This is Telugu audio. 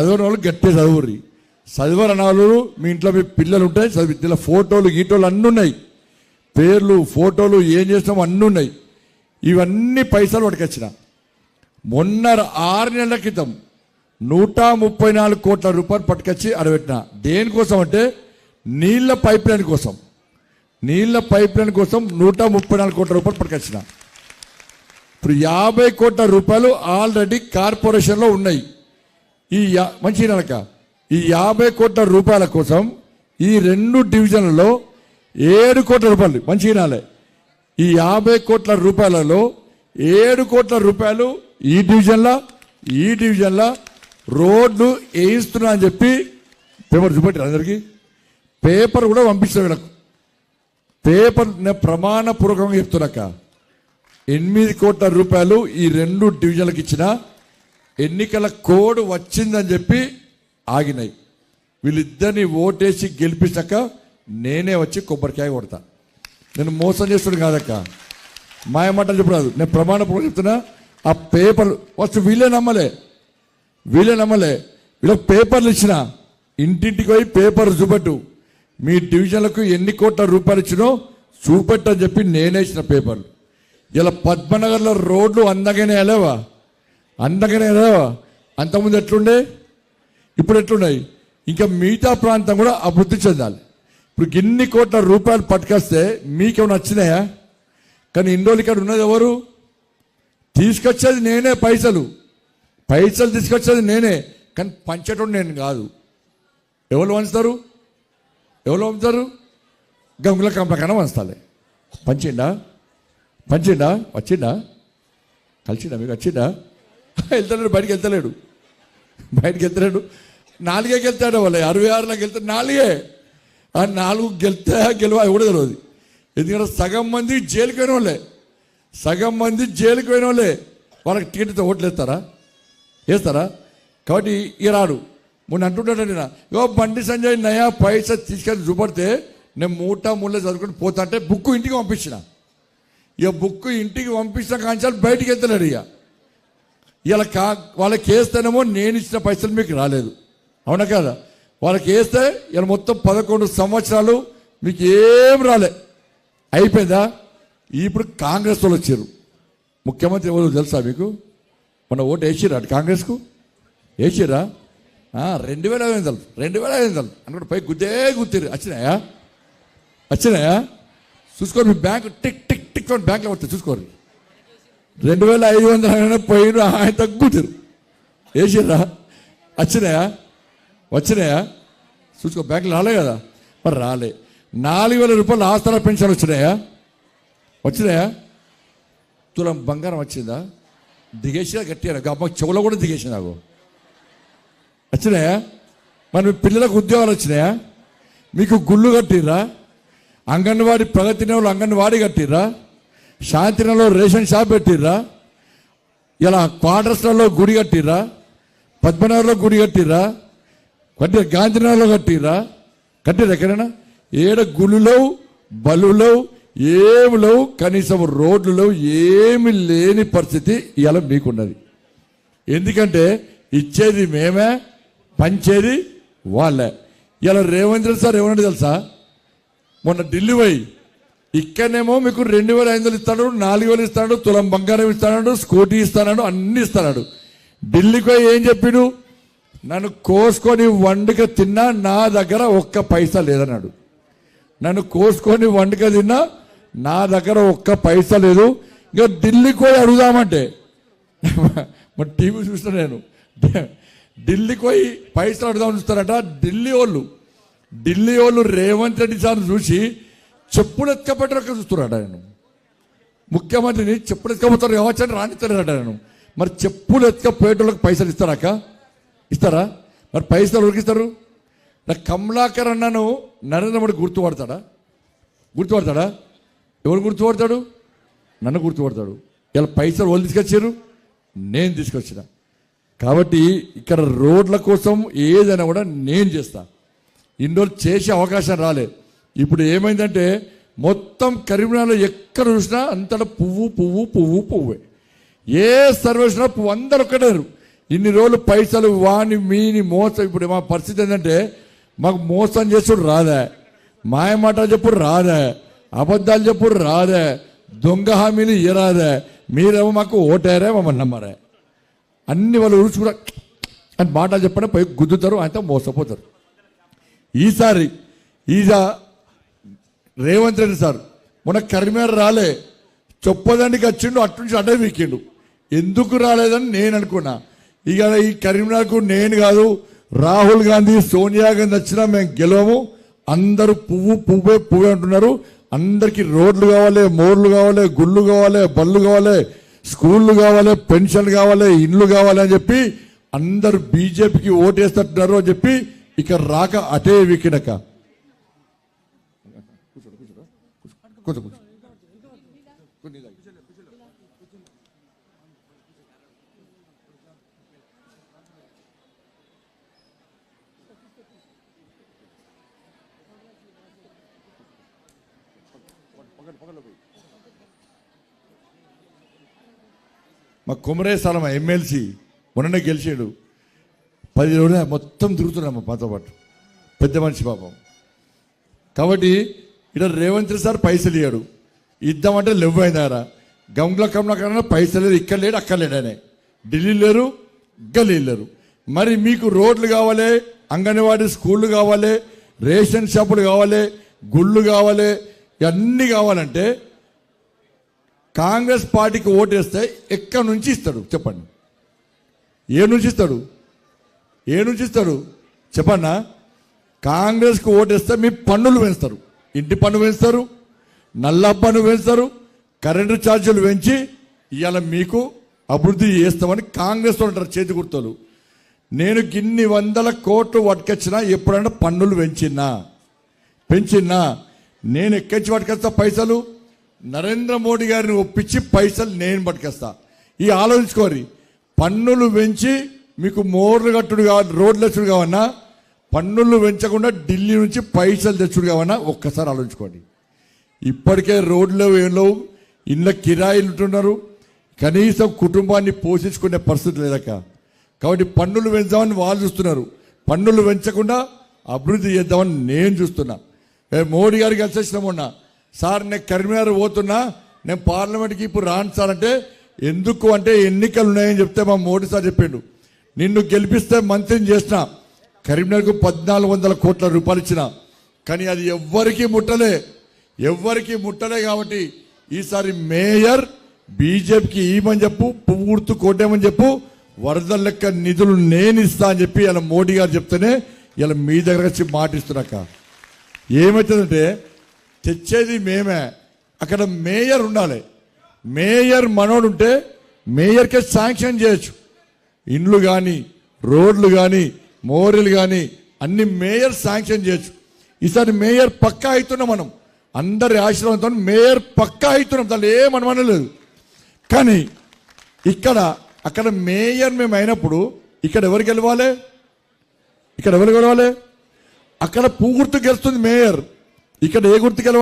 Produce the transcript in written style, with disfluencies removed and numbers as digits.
చదివిన వాళ్ళు గట్టి చదువుర్రి, చదివరని వాళ్ళు మీ ఇంట్లో మీ పిల్లలు ఉంటాయి చదివి ఫోటోలు గీటోలు అన్నీ ఉన్నాయి, పేర్లు ఫోటోలు ఏం చేస్తామో అన్నీ ఉన్నాయి. ఇవన్నీ పైసలు పట్టుకొచ్చిన. మొన్న 6 నెలల క్రితం 134 కోట్ల రూపాయలు పట్టుకొచ్చి అడబెట్టిన. దేనికోసం అంటే నీళ్ళ పైప్ లైన్ కోసం. నీళ్ళ పైప్ లైన్ కోసం 134 కోట్ల రూపాయలు పట్టుకొచ్చిన. ఇప్పుడు 50 కోట్ల రూపాయలు ఆల్రెడీ కార్పొరేషన్లో ఉన్నాయి. ఈ మంచి నెలక ఈ 50 కోట్ల రూపాయల కోసం ఈ 2 డివిజన్లలో 7 కోట్ల రూపాయలు మంచి నాలే. ఈ 50 కోట్ల రూపాయలలో 7 కోట్ల రూపాయలు ఈ డివిజన్ల రోడ్లు వేయిస్తున్నా అని చెప్పి పేపర్ చూపెట్టారు అందరికీ. పేపర్ కూడా పంపిస్తాను వీళ్ళకు. పేపర్ నేను ప్రమాణపూర్వకంగా చెప్తున్నాక 8 కోట్ల రూపాయలు ఈ 2 డివిజన్లకు ఇచ్చిన. ఎన్నికల కోడ్ వచ్చిందని చెప్పి ఆగినాయి. వీళ్ళిద్దరిని ఓటేసి గెలిపించాక నేనే వచ్చి కొబ్బరికాయ కొడతా. నేను మోసం చేస్తున్నాను కాదక్క, మాయమాటలు చెప్పరాదు. నేను ప్రమాణపూర్వకంగా చెప్తున్నా. ఆ పేపర్ ఫస్ట్ వీళ్ళే నమ్మలే. వీళ్ళకి పేపర్లు ఇచ్చిన. ఇంటింటికి పోయి పేపర్ చూపెట్టు, మీ డివిజన్లకు ఎన్ని కోట్ల రూపాయలు ఇచ్చినో చూపెట్టని చెప్పి నేనే ఇచ్చిన పేపర్లు. ఇలా పద్మనగర్లో రోడ్లు అందంగానే వెళ్ళావా? అంతకుముందు ఎట్లుండే, ఇప్పుడు ఎట్లున్నాయి? ఇంకా మిగతా ప్రాంతం కూడా అభివృద్ధి చెందాలి. ఇప్పుడు ఇన్ని కోట్ల రూపాయలు పట్టుకొస్తే మీకేమైనా నచ్చినాయా? కానీ ఇన్ని రోజులు ఇక్కడ ఉన్నది ఎవరు? తీసుకొచ్చేది నేనే. పైసలు తీసుకొచ్చేది నేనే, కానీ పంచేటోడు నేను కాదు. ఎవరు పంచుతారు? గంగుల కంపకన్నా పంచుతాలే. పంచిండా? వచ్చిండా? కలిసిండా? మీకు వచ్చిండా? వెళ్తలేడు, బయటికి వెళ్తలేడు. 4 గెలుతాడు. వాళ్ళు 66 గెలుతాడు. 4 ఆ 4 గెలవా కూడా తెలియదు. ఎందుకంటే సగం మంది జైలుకి పోయిన వాళ్ళే. వాళ్ళకి టికెట్తో ఓట్లు వేస్తారా? కాబట్టి ఇక రాడు. మొన్న అంటుంటాడు, బండి సంజయ్ నయా పైసా తీసుకెళ్ళి చూపడితే నేను మూల చదువుకొని పోతా అంటే బుక్ ఇంటికి పంపించిన. ఇక బుక్ ఇంటికి పంపించిన కాంచాలు బయటికి వెళ్తలేడు. ఇలా వాళ్ళకి వేస్తేనేమో నేను ఇచ్చిన పైసలు మీకు రాలేదు, అవునా కదా? వాళ్ళకి వేస్తే ఇలా మొత్తం 11 సంవత్సరాలు మీకు ఏం రాలే, అయిపోయిందా? ఇప్పుడు కాంగ్రెస్ వాళ్ళు వచ్చారు. ముఖ్యమంత్రి ఎవరు తెలుసా మీకు? మన ఓటు వేసిరా అటు కాంగ్రెస్కు? వేసిరా? 2,500 అనుకుంటే పై గుర్తిరు. వచ్చినాయా? చూసుకోరు. మీ బ్యాంక్ టిక్ టిక్ టిక్ బ్యాంక్లో పడుతుంది, చూసుకోరు. 2,500 పోయిన ఆయన తగ్గుతారు. వేసిర్రా? వచ్చినాయా? చూసుకో. బ్యాంకులు రాలే కదా, మరి రాలే. 4,000 రూపాయలు ఆస్తుల పెన్షన్ వచ్చినాయా? తులం బంగారం వచ్చిందా? దిగేసినా గట్టిగా అమ్మ చెవులో కూడా దిగేసింది నాకు. వచ్చినాయా? మరి మీ పిల్లలకు ఉద్యోగాలు వచ్చినాయా? మీకు గుళ్ళు కట్టిర్రా? అంగన్వాడీ ప్రగతిలో అంగన్వాడీ కట్టిర్రా? శాంతినగర్లో రేషన్ షాప్ పెట్టిర్రా? ఇలా క్వార్టర్స్లలో గుడి కట్టిర్రా? పద్మనగర్లో గుడి కట్టిర్రా? గాంధీనగర్లో కట్టిర్రా? ఎక్కడైనా? ఏడ గుళ్ళు బలులో ఏమి లేవు, కనీసం రోడ్లు ఏమి లేని పరిస్థితి ఇవాళ మీకున్నది. ఎందుకంటే ఇచ్చేది మేమే, పంచేది వాళ్ళే. ఇలా రేవంత్ రెడ్డి సార్ ఏమన్నా తెలుసా? మొన్న ఢిల్లీ పోయి ఇక్కడనేమో మీకు 2,500 ఇస్తాడు, 4,000 ఇస్తాడు, తులం బంగారం ఇస్తాడు, స్కూటీ ఇస్తాడు, అన్ని ఇస్తాడు. ఢిల్లీకి పోయి ఏం చెప్పిడు? నన్ను కోసుకొని వండుక తిన్నా నా దగ్గర ఒక్క పైసా లేదన్నాడు. నన్ను కోసుకొని వండుక తిన్నా నా దగ్గర ఒక్క పైసా లేదు. ఇంకా ఢిల్లీకి పోయి అడుగుదామంటే మరి టీవీ చూసిన నేను, ఢిల్లీకి పోయి పైసలు అడుగుదామని చూస్తారట. ఢిల్లీ వాళ్ళు రేవంత్ రెడ్డి సార్ చూసి చెప్పులు ఎత్తుకపోయారు చూస్తున్నాడు. ఆయన ముఖ్యమంత్రిని చెప్పులు ఎత్తుకపోతారు కావచ్చని రాణిస్తారట. నేను మరి చెప్పులు ఎత్తుకపోయేటోళ్ళకి పైసలు ఇస్తారా? మరి పైసలు ఉరికిస్తారు? నాకు కమలాకర్ అన్నను నరేంద్ర మోడీ గుర్తుపడతాడా? ఎవరు గుర్తుపడతాడు? నన్ను గుర్తుపడతాడు. ఇలా పైసలు వాళ్ళు తీసుకొచ్చారు, నేను తీసుకొచ్చిన. కాబట్టి ఇక్కడ రోడ్ల కోసం ఏదైనా కూడా నేను చేస్తా. ఇన్ని రోజులు చేసే అవకాశం రాలే. ఇప్పుడు ఏమైందంటే మొత్తం కరీంనగర్లో ఎక్కడ చూసినా అంతటా పువ్వే. ఏ సర్వేసినా పువ్వు అందరు ఒక్కడారు. ఇన్ని రోజులు పైసలు వాని మీని మోసం. ఇప్పుడు మా పరిస్థితి ఏంటంటే మాకు మోసం చేసుడు రాదే, మాయ మాటలు చెప్పుడు రాదే, అబద్ధాలు చెప్పుడు రాదే, దొంగ హామీలు ఇరాదే. మీరేమో మాకు ఓటారే, మమ్మల్ని నమ్మరే. అన్ని వాళ్ళు రుచి కూడా అని మాటలు చెప్పండి పై గుద్దుతారు, ఆయనతో మోసపోతారు. ఈసారి రేవంత్ రెడ్డి సార్ మొన్న కరీంనగర్ రాలే, చొప్పదండికి వచ్చిండు, అట్నుంచి అడ్డే వీకిండు. ఎందుకు రాలేదని నేను అనుకున్నా. ఇక ఈ కరీంనగర్కు నేను కాదు, రాహుల్ గాంధీ, సోనియా గాంధీ వచ్చినా మేము గెలవము. అందరూ పువ్వే అంటున్నారు. అందరికీ రోడ్లు కావాలి, మోర్లు కావాలి, గుళ్ళు కావాలి, బళ్ళు కావాలి, స్కూళ్ళు కావాలి, పెన్షన్ కావాలి, ఇండ్లు కావాలి అని చెప్పి అందరూ బీజేపీకి ఓటేస్తున్నారు అని చెప్పి ఇక రాక అటే వీకినక మా కొమరేశాల ఎమ్మెల్సీ మొన్ననే గెలిచాడు. 10 రోజులు మొత్తం తిరుగుతున్నాం మా పాత పాటు, పెద్ద మనిషి పాపం. కాబట్టి ఇక్కడ రేవంత్ రెడ్డి సార్ పైసలు ఇయ్యాడు, ఇద్దామంటే లెవ్వు అయిందారా. గంగుల కన్నా పైసలు లేదు, ఇక్కడ లేడు అక్కడ లేడు. ఆయన ఢిల్లీ లేరు, గల్లీ లేరు. మరి మీకు రోడ్లు కావాలి, అంగన్వాడీ స్కూళ్ళు కావాలి, రేషన్ షాపులు కావాలి, గుళ్ళు కావాలి, ఇవన్నీ కావాలంటే కాంగ్రెస్ పార్టీకి ఓటేస్తే ఎక్కడి నుంచి ఇస్తాడు చెప్పండి? ఏ నుంచి ఇస్తాడు చెప్పన్నా? కాంగ్రెస్కి ఓటేస్తే మీ పన్నులు పెంచుతారు, ఇంటి పన్ను పెంచుతారు, నల్ల పన్ను పెంచుతారు, కరెంటు ఛార్జీలు పెంచి ఇవాళ మీకు అభివృద్ధి చేస్తామని కాంగ్రెస్ అంటారు చేతి గుర్తులు. నేను ఇన్ని 100 కోట్లు పట్టుకొచ్చినా ఎప్పుడైనా పన్నులు పెంచినా నేను ఎక్కించి పట్టుకొస్తా పైసలు? నరేంద్ర మోడీ గారిని ఒప్పించి పైసలు నేను పట్టుకొస్తా. ఈ ఆలోచించుకోరి. పన్నులు పెంచి మీకు మోర్లు కట్టుడు కావాలి, రోడ్లు తెచ్చుడు కావన్నా, పన్నులు పెంచకుండా ఢిల్లీ నుంచి పైసలు తెచ్చుడు కావన్నా, ఒక్కసారి ఆలోచించుకోండి. ఇప్పటికే రోడ్లు ఏలో ఇళ్ళ కిరాయిలు ఉంటున్నారు, కనీసం కుటుంబాన్ని పోషించుకునే పరిస్థితి లేదక్క. కాబట్టి పన్నులు పెంచామని వాళ్ళు చూస్తున్నారు, పన్నులు పెంచకుండా అభివృద్ధి చేద్దామని నేను చూస్తున్నా. మోడీ గారికి కలిసి మొన్న సార్ నేను కరీంనగర్ పోతున్నా, నేను పార్లమెంట్కి ఇప్పుడు రాను సార్ అంటే, ఎందుకు అంటే ఎన్నికలు ఉన్నాయని చెప్తే మా మోడీ సార్ చెప్పిండు, నిన్ను గెలిపిస్తే మంత్రిని చేసిన, కరీంనగర్కు 1400 కోట్ల రూపాయలు ఇచ్చిన, కానీ అది ఎవ్వరికీ ముట్టలే. కాబట్టి ఈసారి మేయర్ బీజేపీకి ఇవ్వమని చెప్పు, పువ్వు గుర్తు కొట్టేమని చెప్పు, వరద లెక్క నిధులు నేను ఇస్తా అని చెప్పి ఇలా మోడీ గారు చెప్తేనే ఇలా మీ దగ్గర వచ్చి మాటిస్తున్నాక. ఏమవుతుందంటే తెచ్చేది మేమే, అక్కడ మేయర్ ఉండాలి. మేయర్ మనోడు ఉంటే మేయర్కే శాంక్షన్ చేయొచ్చు. ఇండ్లు కానీ, రోడ్లు కానీ, మోరీలు కానీ అన్ని మేయర్ శాంక్షన్ చేయొచ్చు. ఈసారి మేయర్ పక్కా అవుతున్నాం మనం, అందరి ఆశీర్వాదంతో మేయర్ పక్కా అవుతున్నాం, దాంట్లో ఏమనలేదు. కానీ అక్కడ మేయర్ మేము అయినప్పుడు ఇక్కడ ఎవరు గెలవాలి? అక్కడ పువ్వు గుర్తు గెలుస్తుంది మేయర్, ఇక్కడ ఏ గుర్తు గెలవాలి?